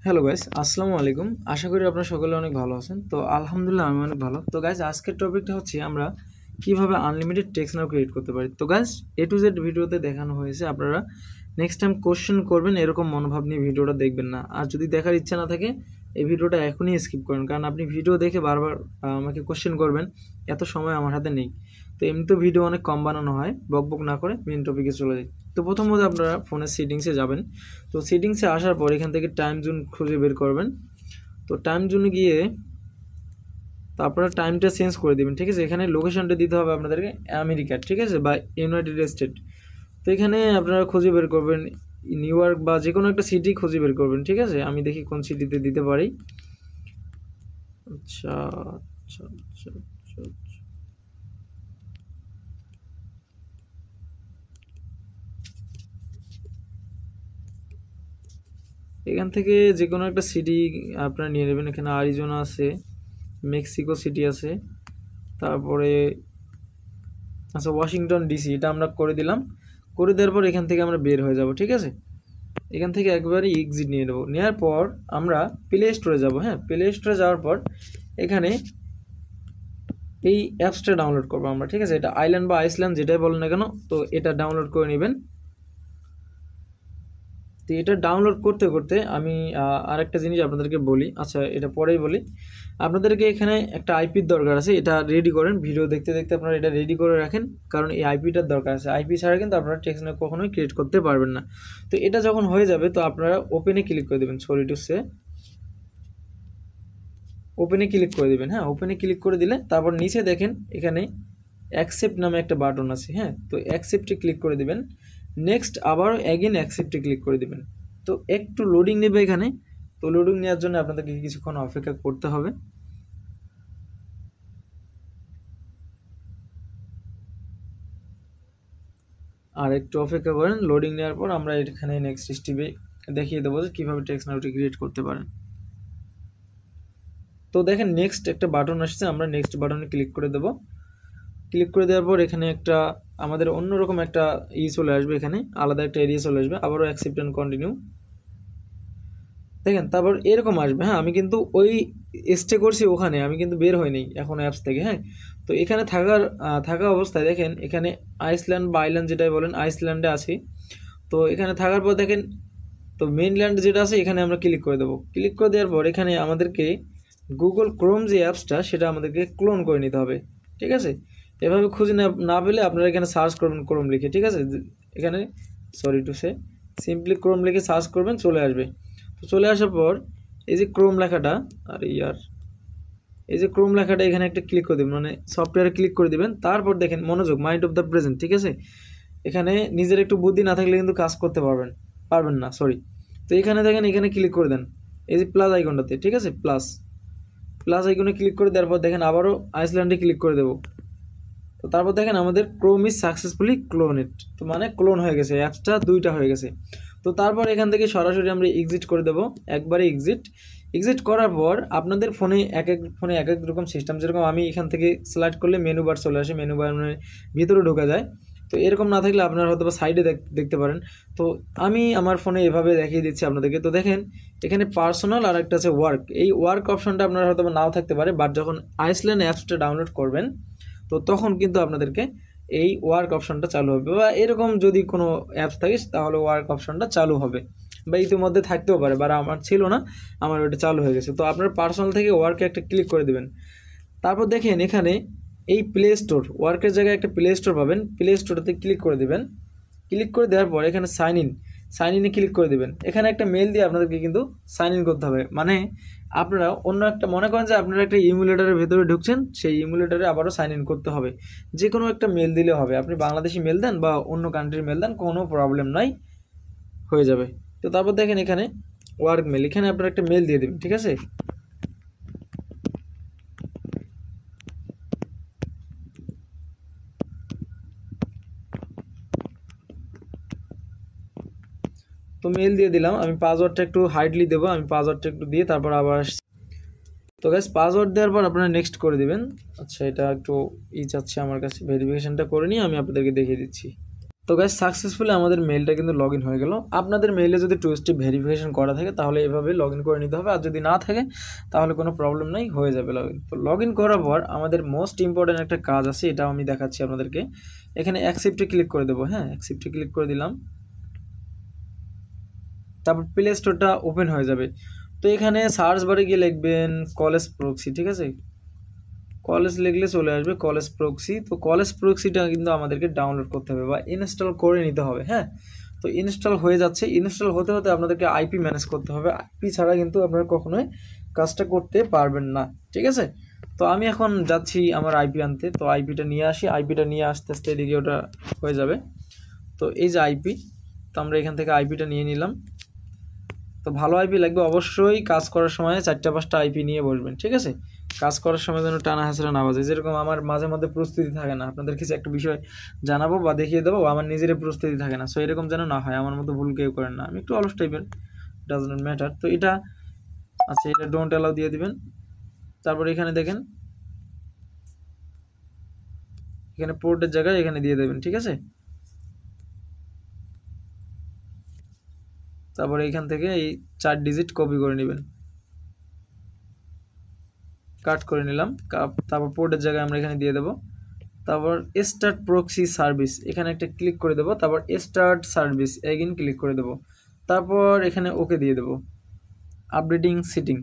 Hello guys, আসসালামু আলাইকুম। আশা করি আপনারা সকলে অনেক ভালো আছেন। তো আলহামদুলিল্লাহ আমি অনেক ভালো। তো গাইস আজকের টপিকটা হচ্ছে আমরা কিভাবে আনলিমিটেড টেক্সট নাও ক্রিয়েট করতে পারি। তো গাইস এ টু জেড ভিডিওতে দেখানো হয়েছে, আপনারা নেক্সট টাইম কোশ্চেন করবেন এরকম মনোভাব নিয়ে ভিডিওটা দেখবেন না। আর যদি দেখার ইচ্ছা না থাকে এই ভিডিওটা এখনই স্কিপ করেন, কারণ আপনি ভিডিও দেখে বারবার আমাকে কোশ্চেন করবেন, এত সময় আমার হাতে নেই। তো এমনিতেও ভিডিও অনেক কম বানানো হয়, বকবক না করে মেন টপিকে চলে যাই। তো প্রথমত আপনারা ফোনের সেটিংসে যাবেন। তো সেটিংসে আসার পর এখান থেকে টাইম জোন খুঁজে বের করবেন। তো টাইম জোনে গিয়ে তো আপনারা টাইমটা চেঞ্জ করে দেবেন, ঠিক আছে। এখানে লোকেশনটা দিতে হবে আপনাদেরকে আমেরিকা, ঠিক আছে, বা ইউনাইটেড স্টেট। তো এখানে আপনারা খুঁজে বের করবেন নিউ ইয়র্ক বা যে কোনো একটা সিটি খুঁজে বের করবেন, ঠিক আছে। আমি দেখি কোন সিটিতে দিতে পারি। আচ্ছা আচ্ছা আচ্ছা আচ্ছা আচ্ছা। এখান থেকে যে কোনো একটা সিটি আপনারা নিয়ে নেবেন। এখানে আরিজোনা আছে, মেক্সিকো সিটি আছে, তারপরে আচ্ছা ওয়াশিংটন ডিসি, এটা আমরা করে দিলাম। করে দেওয়ার পর এখান থেকে আমরা বের হয়ে যাব, ঠিক আছে। এখান থেকে একবারে এক্সিট নিয়ে নেব। নেওয়ার পর আমরা প্লে স্টোরে যাব। হ্যাঁ, প্লে স্টোরে যাওয়ার পর এখানে এই অ্যাপসটা ডাউনলোড করবো আমরা, ঠিক আছে। এটা আইল্যান্ড বা আইসল্যান্ড যেটাই বলেন না কেন, তো এটা ডাউনলোড করে নেবেন। তো এটা ডাউনলোড করতে করতে আমি আরেকটা জিনিস আপনাদেরকে বলি, আচ্ছা এটা পরেই বলি। আপনাদেরকে এখানে একটা আইপির দরকার আছে, এটা রেডি করেন। ভিডিও দেখতে দেখতে আপনারা এটা রেডি করে রাখেন, কারণ এই আইপিটার দরকার আছে। আইপি ছাড়া কিন্তু আপনারা টেক্সট কখনোই ক্রিয়েট করতে পারবেন না। তো এটা যখন হয়ে যাবে তো আপনারা ওপেনে ক্লিক করে দেবেন। সরি টু সে, ওপেনে ক্লিক করে দেবেন। হ্যাঁ, ওপেনে ক্লিক করে দিলে তারপর নিচে দেখেন এখানে অ্যাকসেপ্ট নামে একটা বাটন আছে। হ্যাঁ, তো অ্যাকসেপ্টে ক্লিক করে দিবেন। নেক্সট আবার অ্যাগেন অ্যাকসেপ্টে ক্লিক করে দিবেন। তো একটু লোডিং নেবে এখানে। তো লোডিং নেওয়ার জন্য আপনাদেরকে কিছুক্ষণ অপেক্ষা করতে হবে। আর একটু অপেক্ষা করেন। লোডিং নেওয়ার পর আমরা এখানে নেক্সট স্টেপে দেখিয়ে দেবো যে কীভাবে টেক্সট নাউটি ক্রিয়েট করতে পারেন। তো দেখেন নেক্সট একটা বাটন আসছে, আমরা নেক্সট বাটনে ক্লিক করে দেবো। ক্লিক করে দেওয়ার পর এখানে একটা আমাদের অন্যরকম একটা চলে আসবে, এখানে আলাদা একটা এরিয়া চলে আসবে। আবারও অ্যাকসেপ্ট অ্যান্ড কন্টিনিউ দেখেন, তারপর এরকম আসবে। হ্যাঁ, আমি কিন্তু ওই স্টে করছি ওখানে, আমি কিন্তু বের হইনি এখন অ্যাপস থেকে। হ্যাঁ, তো এখানে থাকা অবস্থায় দেখেন এখানে আইসল্যান্ড বা আইল্যান্ড যেটাই বলেন, আইসল্যান্ডে আছি। তো এখানে থাকার পর দেখেন তো মেইনল্যান্ড যেটা আছে এখানে আমরা ক্লিক করে দেবো। ক্লিক করে দেওয়ার পর এখানে আমাদেরকে গুগল ক্রোম যে অ্যাপসটা সেটা আমাদেরকে ক্লোন করে নিতে হবে, ঠিক আছে। এভাবে খুঁজে না পেলে আপনারা এখানে সার্চ করবেন ক্রোম লিখে, ঠিক আছে। এখানে sorry to say simply Chrome লিখে সার্চ করবেন, চলে আসবে। তো চলে আসার পর এই যে ক্রোম লেখাটা, আর এই যে ক্রোম লেখাটা এখানে একটা ক্লিক করে দেবেন, মানে সফটওয়্যারে ক্লিক করে দেবেন। তারপর দেখেন মনোযোগ, মাইন্ড অফ দ্য প্রেজেন্ট, ঠিক আছে। এখানে নিজের একটু বুদ্ধি না থাকলে কিন্তু কাজ করতে পারবেন না, সরি। তো এখানে দেখেন এখানে ক্লিক করে দেন এই যে প্লাস আইকনটাতে, ঠিক আছে। প্লাস আইকনে ক্লিক করে দেওয়ার পর দেখেন আবারও আইসল্যান্ডে ক্লিক করে দেবো। তো তারপর দেখেন আমাদের ক্রোম ইজ সাকসেসফুলি ক্লোনেড, তো মানে ক্লোন হয়ে গেছে, অ্যাপসটা দুইটা হয়ে গেছে। তো তারপর এখান থেকে সরাসরি আমরা এক্সিট করে দেবো, একবারে এক্সিট করার পর আপনাদের ফোনে এক এক রকম সিস্টেম। যেরকম আমি এখান থেকে সিলেক্ট করলে মেনু বার চলে আসে, মেনু বার মানে ভিতরে ঢোকা যায়। তো এরকম না থাকলে আপনারা হয়তো বা সাইডে দেখতে পারেন। তো আমি আমার ফোনে এভাবে দেখিয়ে দিচ্ছি আপনাদেরকে। তো দেখেন এখানে পার্সোনাল আর একটা আছে ওয়ার্ক। এই ওয়ার্ক অপশনটা আপনারা হয়তো বা নাও থাকতে পারে, বাট যখন আইসল্যান্ড অ্যাপসটা ডাউনলোড করবেন তো তখন কিন্তু আপনাদেরকে এই ওয়ার্ক অপশনটা চালু হবে, বা এরকম যদি কোনো অ্যাপস থাকে তাহলে ওয়ার্ক অপশনটা চালু হবে, বা ইতিমধ্যে থাকতেও পারে, বা আমার ছিল না, আমার ওটা চালু হয়ে গেছে। তো আপনার পার্সোনাল থেকে ওয়ার্কে একটা ক্লিক করে দেবেন। তারপর দেখেন এখানে এই প্লে স্টোর, ওয়ার্কের জায়গায় একটা প্লে স্টোর পাবেন, প্লে স্টোরতে ক্লিক করে দেবেন। ক্লিক করে দেওয়ার পর এখানে সাইন ইনে ক্লিক করে দেবেন। এখানে একটা মেল দিয়ে আপনাদেরকে কিন্তু সাইন ইন করতে হবে, মানে আপনারা অন্য একটা মনে করেন যে আপনারা একটা ইমুলেটারের ভেতরে ঢুকছেন, সেই ইমুলেটারে আবারও সাইন ইন করতে হবে। যে কোনো একটা মেল দিলে হবে, আপনি বাংলাদেশি মেল দেন বা অন্য কান্ট্রির মেল দেন, কোনো প্রবলেম নাই, হয়ে যাবে। তো তারপর দেখেন এখানে ওয়ার্ক মেল, এখানে আপনারা একটা মেল দিয়ে দেবেন, ঠিক আছে। তো মেল দিয়ে দিলাম। আমি পাসওয়ার্ডটা একটু হাইডলি দেবো, আমি পাসওয়ার্ডটা একটু দিয়ে তারপর আবার আসছি। তো গাইস পাসওয়ার্ড দেওয়ার পর আপনারা নেক্সট করে দিবেন। আচ্ছা এটা একটু চাচ্ছে আমার কাছে, ভেরিফিকেশনটা করে নিয়ে আমি আপনাদেরকে দেখিয়ে দিচ্ছি। তো গাইস সাকসেসফুলি আমাদের মেলটা কিন্তু লগ ইন হয়ে গেল। আপনাদের মেইলে যদি টু স্টেপ ভেরিফিকেশন করা থাকে তাহলে এভাবে লগ ইন করে নিতে হবে, আর যদি না থাকে তাহলে কোনো প্রবলেম নাই, হয়ে যাবে লগ ইন। তো লগ ইন করার পর আমাদের মোস্ট ইম্পর্ট্যান্ট একটা কাজ আছে, এটাও আমি দেখাচ্ছি আপনাদেরকে। এখানে অ্যাকসেপ্টে ক্লিক করে দেবো। হ্যাঁ, অ্যাকসেপ্টে ক্লিক করে দিলাম, তারপর প্লে স্টোরটা ওপেন হয়ে যাবে। তো এখানে সার্চ বারে গিয়ে লিখবেন কলেজ প্রক্সি, ঠিক আছে, কলেজ লিখলে চলে আসবে কলেজ প্রক্সি। তো কলেজ প্রক্সিটা কিন্তু আমাদেরকে ডাউনলোড করতে হবে বা ইনস্টল করে নিতে হবে। হ্যাঁ, তো ইনস্টল হয়ে যাচ্ছে, ইনস্টল হতে হতে আপনাদেরকে আইপি ম্যানেজ করতে হবে, আইপি ছাড়া কিন্তু আপনারা কখনোই কাজটা করতে পারবেন না, ঠিক আছে। তো আমি এখন যাচ্ছি আমার আইপি আনতে, তো আইপিটা নিয়ে আসি, আইপিটা নিয়ে আসতে আসতে এদিকে ওটা হয়ে যাবে। তো এই যে আইপি, তো আমরা এখান থেকে আইপিটা নিয়ে নিলাম। তো ভালো আইপি লাগবে, অবশ্যই কাজ করার সময় 4-5টা আইপি নিয়ে বসবেন, ঠিক আছে। কাজ করার সময় যেন টানা হাসরা না বাজে, যেরকম আমার মাঝে মধ্যে প্রস্তুতি থাকে না, আপনাদের কাছে একটা বিষয় জানাবো বা দেখিয়ে দেবো, আমার নিজের প্রস্তুতি থাকে না, সো এরকম যেন না হয়, আমার মতো ভুল কেউ করেন না, আমি একটু অলস টাইপের, ডাজ নট ম্যাটার। তো এটা আচ্ছা, এটা ডোন্ট অ্যালাউ দিয়ে দিবেন। তারপর এখানে দেখেন, এখানে পোর্টের জায়গায় এখানে দিয়ে দেবেন, ঠিক আছে। তারপর এইখান থেকে এই 4 ডিজিট কপি করে নেবেন, কাট করে নিলাম। তারপর পোর্টের জায়গায় আমরা এখানে দিয়ে দেবো। তারপর স্টার্ট প্রক্সি সার্ভিস, এখানে একটা ক্লিক করে দেবো। তারপর স্টার্ট সার্ভিস এগেইন ক্লিক করে দেবো। তারপর এখানে ওকে দিয়ে দেবো। Updating setting,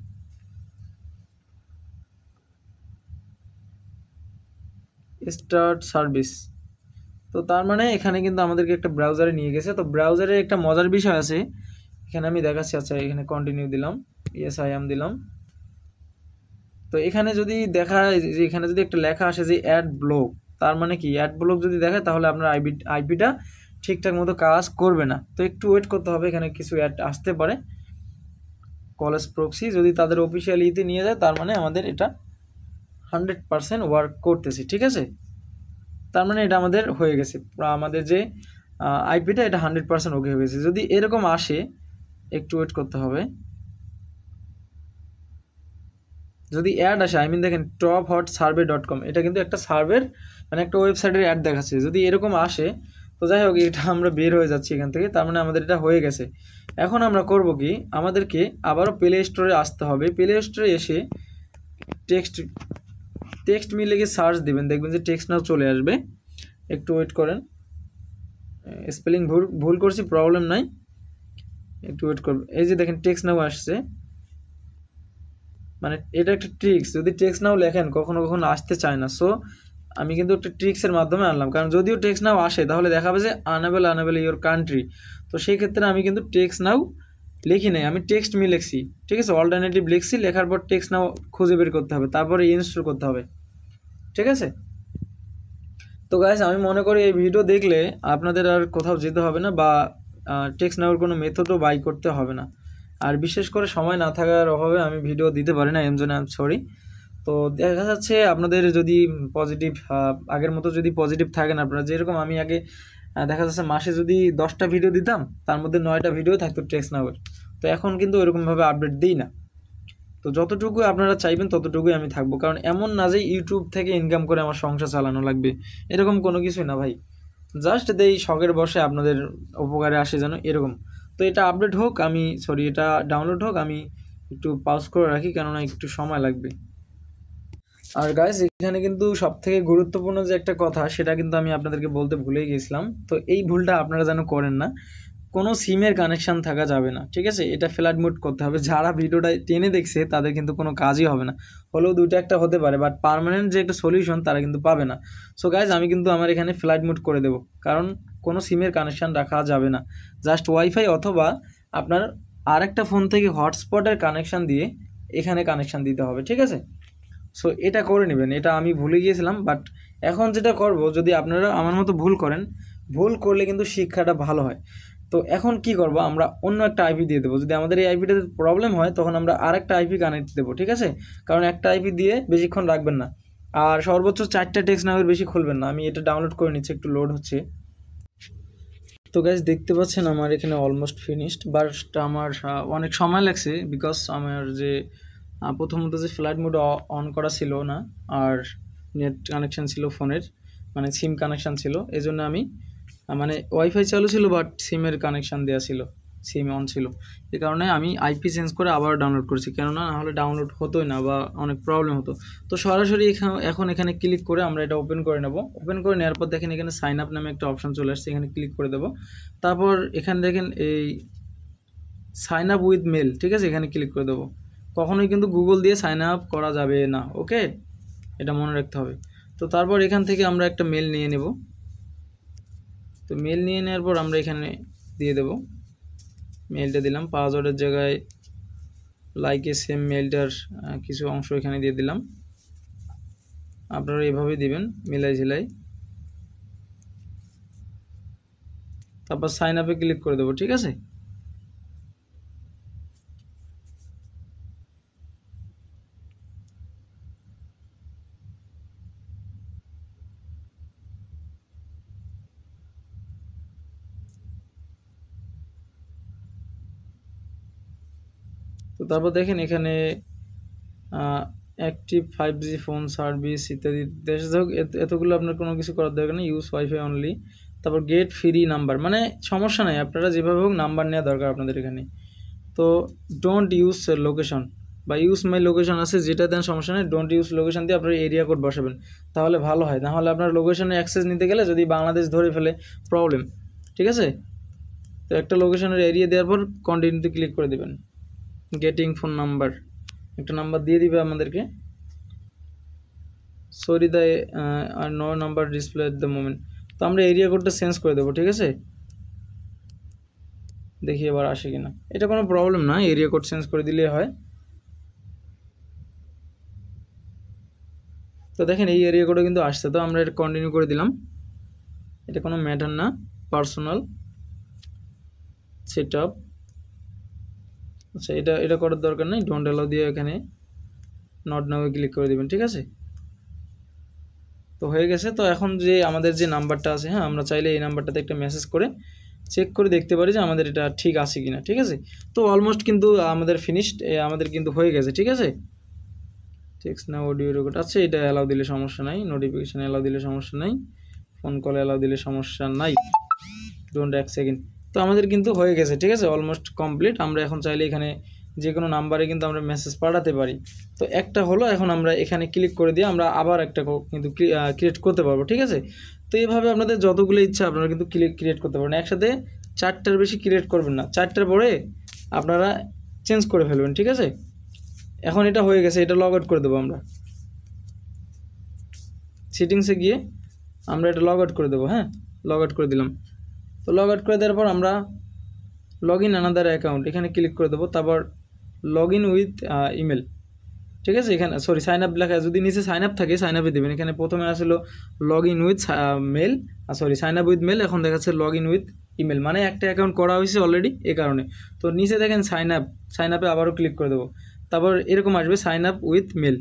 start service. তো তার মানে এখানে কিন্তু আমাদেরকে একটা ব্রাউজারে নিয়ে গেছে। তো ব্রাউজারে একটা মজার বিষয় আছে, এখানে আমি দেখাচ্ছি। আচ্ছা, এখানে কন্টিনিউ দিলাম, ইয়েস আই এম দিলাম। তো এখানে যদি দেখা যে এখানে যদি একটা লেখা আসে যে অ্যাড ব্লক, তার মানে কি অ্যাড ব্লক যদি দেখায় তাহলে আপনার আইপিটা ঠিকঠাক মতো কাজ করবে না। তো একটু ওয়েট করতে হবে, এখানে কিছু অ্যাড আসতে পারে। কলেজ প্রক্সি যদি তাদের অফিসিয়াল ইতে নিয়ে যায় তার মানে আমাদের এটা 100% ওয়ার্ক করতেছে, ঠিক আছে। তার মানে এটা আমাদের হয়ে গেছে, আমাদের যে আইপিটা এটা 100% ওকে হয়ে গেছে। যদি এরকম আসে একটু ওয়েট করতে হবে। যদি অ্যাড আসে, আই মিন দেখেন tophotsurvey.com, এটা কিন্তু একটা সার্ভের মানে একটা ওয়েবসাইটের অ্যাড দেখাচ্ছে। যদি এরকম আসে তো যাই হোক, এটা আমরা বের হয়ে যাচ্ছি এখান থেকে, তার মানে আমাদের এটা হয়ে গেছে। এখন আমরা করব কি, আমাদেরকে আবারও প্লে স্টোরে আসতে হবে। প্লে স্টোরে এসে টেক্সট মি লিখে সার্চ দিবেন, দেখবেন যে টেক্সট নাও চলে আসবে। একটু ওয়েট করেন, স্পেলিং ভুল করছি, প্রবলেম নাই, একটু ওয়েট করবেন। এই যে দেখেন টেক্সট নাও আসছে, মানে এটা একটা ট্রিক্স। যদি টেক্সট নাও লেখেন কখনো কখনো আসতে চায় না, সো আমি কিন্তু একটা ট্রিক্সের মাধ্যমে আনলাম, কারণ যদিও টেক্সট নাও আসে তাহলে দেখাবে যে আনেবল ইওর কান্ট্রি। তো সেই ক্ষেত্রে আমি কিন্তু টেক্সট নাও লিখি নাই, আমি টেক্সট মি লিখছি, ঠিক আছে, অল্টারনেটিভ লিখছি, লেখার পর টেক্সট নাও খুঁজে বের করতে হবে, তারপরে ইনস্টল করতে হবে, ঠিক আছে। তো গাইস, আমি মনে করি এই ভিডিও দেখলে আপনাদের আর কোথাও যেতে হবে না বা টেক্সট নেওয়ার কোনো মেথডও বাই করতে হবে না। আর বিশেষ করে সময় না থাকার অভাবে আমি ভিডিও দিতে পারি না, এর জন্য আই এম সরি। তো দেখা যাচ্ছে আপনাদের যদি পজিটিভ আগের মতো যদি পজিটিভ থাকেন আপনারা, যেরকম আমি আগে দেখা যাচ্ছে মাসে যদি 10টা ভিডিও দিতাম তার মধ্যে 9টা ভিডিও থাকতো টেক্সট নেওয়ার, তো এখন কিন্তু ওইরকমভাবে আপডেট দিই না। তো যতটুকু আপনারা চাইবেন ততটুকুই আমি থাকবো, কারণ এমন না যে ইউটিউব থেকে ইনকাম করে আমার সংসার চালানো লাগবে, এরকম কোনো কিছুই না ভাই। জাস্ট দেই শখের বসে, আপনাদের উপকারে আসে যেন এরকম। তো এটা আপডেট হোক, এটা ডাউনলোড হোক, আমি একটু পাউজ করে রাখি, কেননা একটু সময় লাগবে। আর গাইস, এখানে কিন্তু সবথেকে গুরুত্বপূর্ণ যে একটা কথা সেটা কিন্তু আমি আপনাদেরকে বলতে ভুলেই গেছিলাম। তো এই ভুলটা আপনারা যেন করেন না, কোনো সিমের কানেকশান থাকা যাবে না, ঠিক আছে। এটা ফ্লাইট মোড করতে হবে। যারা ভিডিওটা টেনে দেখছে তাদের কিন্তু কোনো কাজই হবে না, হলেও দুইটা একটা হতে পারে, বাট পার্মানেন্ট যে একটা সলিউশন তারা কিন্তু পাবে না। সো গাইজ, আমি কিন্তু আমার এখানে ফ্লাইট মোড করে দেবো, কারণ কোনো সিমের কানেকশান রাখা যাবে না। জাস্ট ওয়াইফাই অথবা আপনার আরেকটা ফোন থেকে হটস্পটের কানেকশান দিয়ে এখানে কানেকশান দিতে হবে, ঠিক আছে। সো এটা করে নেবেন, এটা আমি ভুলে গিয়েছিলাম। বাট এখন যেটা করব, যদি আপনারা আমার মতো ভুল করেন, ভুল করলে কিন্তু শিক্ষাটা ভালো হয়। তো এখন কি করব, আমরা অন্য একটা আইপি দিয়ে দেবো। যদি আমাদের এই আইপিটাতে প্রবলেম হয় তখন আমরা আরেকটা আইপি কানেক্ট দেবো, ঠিক আছে। কারণ একটা আইপি দিয়ে বেশিক্ষণ রাখবেন না, আর সর্বোচ্চ 4টা টেক্সট নামের বেশি খুলবেন না। আমি এটা ডাউনলোড করে নিচ্ছি, একটু লোড হচ্ছে। তো গাইজ, দেখতে পাচ্ছেন আমার এখানে অলমোস্ট ফিনিশড, বাট আমার অনেক সময় লাগছে, বিকজ আমার যে প্রথমত যে ফ্লাইট মোড অন করা ছিল না, আর নেট কানেকশান ছিল ফোনের, মানে সিম কানেকশান ছিল, এই জন্য আমি মানে ওয়াইফাই চালু ছিল বাট সিমের কানেকশান দেওয়া ছিল, সিম অন ছিল, এই কারণে আমি আইপি চেঞ্জ করে আবার ডাউনলোড করছি, কেননা নাহলে ডাউনলোড হতোই না বা অনেক প্রবলেম হতো। তো সরাসরি এখন এখানে ক্লিক করে আমরা এটা ওপেন করে নেব। ওপেন করে নেওয়ার পর দেখেন এখানে সাইন আপ নামে একটা অপশান চলে আসছে, এখানে ক্লিক করে দেবো। তারপর এখানে দেখেন এই সাইন আপ উইথ মেল, ঠিক আছে, এখানে ক্লিক করে দেবো। কখনোই কিন্তু গুগল দিয়ে সাইন আপ করা যাবে না, ওকে, এটা মনে রাখতে হবে। তো তারপর এখান থেকে আমরা একটা মেল নিয়ে নেব। তো মেল নিয়ে নেওয়ার পর আমরা এখানে দিয়ে দেব, মেলটা দিলাম, পাসওয়ার্ডের জায়গায় লাইকে সেম মেলটার কিছু অংশ এখানে দিয়ে দিলাম। আপনারা এভাবে দিবেন মিলাই ঝিলাই। তারপর সাইন আপে ক্লিক করে দেবো, ঠিক আছে। তো তারপর দেখেন এখানে অ্যাক্টিভ 5G ফোন সার্ভিস ইত্যাদি দেশ হোক, এতগুলো আপনার কোনো কিছু করার দরকার নেই, ইউজ ওয়াইফাই অনলি। তারপর গেট ফ্রি নাম্বার, মানে সমস্যা নাই, আপনারা যেভাবে হোক নাম্বার নেওয়া দরকার আপনাদের এখানে। তো ডোন্ট ইউজ লোকেশন বা ইউজ মাই লোকেশন আছে, যেটা দেন সমস্যা নেই, ডোন্ট ইউজ লোকেশন দিয়ে আপনার এরিয়া কোড বসাবেন, তাহলে ভালো হয়। নাহলে আপনার লোকেশনে অ্যাক্সেস নিতে গেলে যদি বাংলাদেশ ধরে ফেলে প্রবলেম, ঠিক আছে। তো একটা লোকেশনের এরিয়া দেওয়ার পর কন্টিনিউতে ক্লিক করে দেবেন। গেটিং ফোন নাম্বার, একটা নাম্বার দিয়ে দিবে আমাদেরকে। Sorry the are no number display at the moment. তো আমরা এরিয়া কোডটা চেঞ্জ করে দেবো, ঠিক আছে। দেখি এবার আসে কিনা, এটা কোনো প্রবলেম না, এরিয়া কোড চেঞ্জ করে দিলেই হয়। তো দেখেন এই এরিয়া কোডে কিন্তু আসছে, তো আমরা এটা কন্টিনিউ করে দিলাম, এটা কোনো ম্যাটার না। পার্সোনাল সেট আপ, আচ্ছা এটা করার দরকার নেই, ডোন্ট অ্যালাউ দিয়ে এখানে নট নাও ক্লিক করে দেবেন, ঠিক আছে। তো হয়ে গেছে। তো এখন যে আমাদের যে নাম্বারটা আছে, হ্যাঁ, আমরা চাইলে এই নাম্বারটাতে একটা মেসেজ করে চেক করে দেখতে পারি যে আমাদের এটা ঠিক আছে কিনা, ঠিক আছে। তো অলমোস্ট কিন্তু আমাদের ফিনিশড, আমাদের কিন্তু হয়ে গেছে, ঠিক আছে। টেক্সট না অডিও রেকর্ড, আচ্ছা এটা অ্যালাউ দিলে সমস্যা নাই, নোটিফিকেশান অ্যালাউ দিলে সমস্যা নাই, ফোন কল অ্যালাউ দিলে সমস্যা নাই, ডোন্ট এক সেকেন্ড। তো আমাদের কিন্তু হয়ে গেছে, ঠিক আছে, অলমোস্ট কমপ্লিট। আমরা এখন চাইলে এখানে যে কোনো নাম্বারে কিন্তু আমরা মেসেজ পাঠাতে পারি। তো একটা হলো, এখন আমরা এখানে ক্লিক করে দিয়ে আমরা আবার একটা কিন্তু ক্রিয়েট করতে পারবো, ঠিক আছে। তো এইভাবে আপনাদের যতগুলো ইচ্ছা আপনারা কিন্তু ক্রিয়েট করতে পারবেন, একসাথে 4টার বেশি ক্রিয়েট করবেন না, 4টার পরে আপনারা চেঞ্জ করে ফেলবেন, ঠিক আছে। এখন এটা হয়ে গেছে, এটা লগ আউট করে দেবো আমরা, সেটিংসে গিয়ে আমরা এটা লগ আউট করে দেবো, হ্যাঁ, লগ আউট করে দিলাম। তো লগ আউট করে দেওয়ার পর আমরা লগ ইন আনাদার অ্যাকাউন্ট এখানে ক্লিক করে দেবো। তারপর লগ ইন উইথ ইমেল, ঠিক আছে। এখানে সরি সাইন আপ লেখা, যদি নিচে সাইন আপ থাকে সাইন আপে দেবেন। এখানে প্রথমে আসলো log in with mail, sorry sign up with mail, এখন দেখাচ্ছে লগ ইন উইথ ইমেল, মানে একটা অ্যাকাউন্ট করা হয়েছে অলরেডি, এই কারণে। তো নিচে দেখেন সাইন আপে আবারও ক্লিক করে দেবো। তারপর এরকম আসবে সাইন আপ উইথ মেল,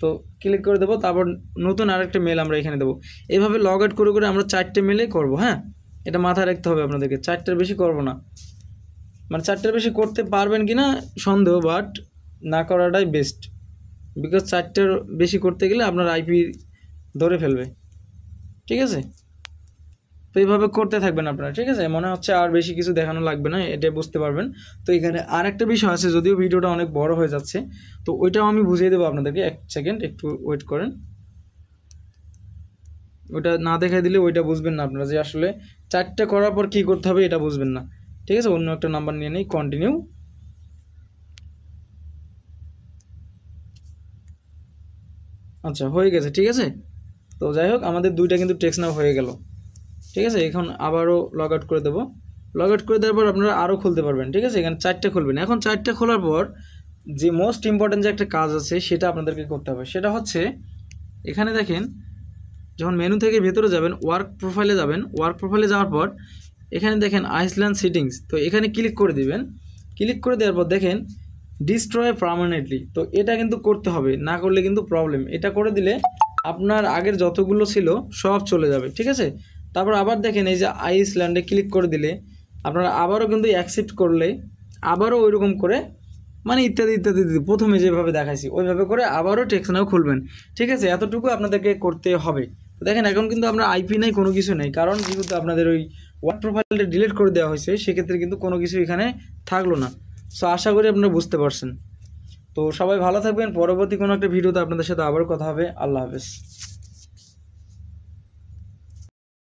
তো ক্লিক করে দেবো। তারপর নতুন আরেকটা মেল আমরা এখানে দেবো। এইভাবে লগ আউট করে করে আমরা 4টে মেলে করবো, হ্যাঁ, এটা মাথায় রাখতে হবে আপনাদেরকে, 4টার বেশি করবো না। মানে 4টার বেশি করতে পারবেন কি না সন্দেহ, বাট না করাটাই বেস্ট, বিকজ 4টার বেশি করতে গেলে আপনার আইপি ধরে ফেলবে, ঠিক আছে। তো এইভাবে করতে থাকবেন আপনারা, ঠিক আছে। মনে হচ্ছে আর বেশি কিছু দেখানো লাগবে না, এটা বুঝতে পারবেন। তো এখানে আর একটা বিষয় আছে, যদিও ভিডিওটা অনেক বড় হয়ে যাচ্ছে, তো ওইটাও আমি বুঝিয়ে দেবো আপনাদেরকে, 1 সেকেন্ড একটু ওয়েট করেন। ওইটা না দেখাই দিলে ওইটা বুঝবেন না আপনারা, যে আসলে 4টে করার পর কী করতে হবে এটা বুঝবেন না, ঠিক আছে। অন্য একটা নাম্বার নিয়ে নেই, কন্টিনিউ। আচ্ছা হয়ে গেছে, ঠিক আছে। তো যাই হোক, আমাদের 2টা কিন্তু টেক্সট নাও হয়ে গেল, ঠিক আছে। এখন আবারও লগ আউট করে দেবো। লগ আউট করে দেওয়ার পর আপনারা আরও খুলতে পারবেন, ঠিক আছে। এখানে 4টে খুলবেন। এখন 4টে খোলার পর যে মোস্ট ইম্পর্ট্যান্ট যে একটা কাজ আছে সেটা আপনাদেরকে করতে হবে, সেটা হচ্ছে এখানে দেখেন, যখন মেনু থেকে ভেতরে যাবেন, ওয়ার্ক প্রোফাইলে যাবেন। ওয়ার্ক প্রোফাইলে যাওয়ার পর এখানে দেখেন আইসল্যান্ড সেটিংস, তো এখানে ক্লিক করে দিবেন। ক্লিক করে দেওয়ার পর দেখেন ডিস্ট্রয় পার্মানেন্টলি, তো এটা কিন্তু করতে হবে, না করলে কিন্তু প্রবলেম। এটা করে দিলে আপনার আগের যতগুলো ছিল সব চলে যাবে, ঠিক আছে। তারপর আবার দেখেন এই যে আইসল্যান্ডে ক্লিক করে দিলে আপনারা আবারও কিন্তু অ্যাকসেপ্ট করলে আবারও ওইরকম করে, মানে ইত্যাদি ইত্যাদি প্রথমে যেভাবে দেখাইছি ওইভাবে করে আবারও টেক্সট নাও খুলবেন, ঠিক আছে। এতটুকু আপনাদেরকে করতে হবে। দেখেন এখন কিন্তু আমরা আইপি নাই, কোনো কিছু নেই, কারণ যেহেতু আপনাদের ওই ওয়ার্ক প্রোফাইলটা ডিলিট করে দেওয়া হয়েছে, সেক্ষেত্রে কিন্তু কোনো কিছু এখানে থাকলো না। সো আশা করি আপনারা বুঝতে পারছেন। তো সবাই ভালো থাকবেন, পরবর্তী কোনো একটা ভিডিওতে আপনাদের সাথে আবার কথা হবে। আল্লাহ হাফেজ।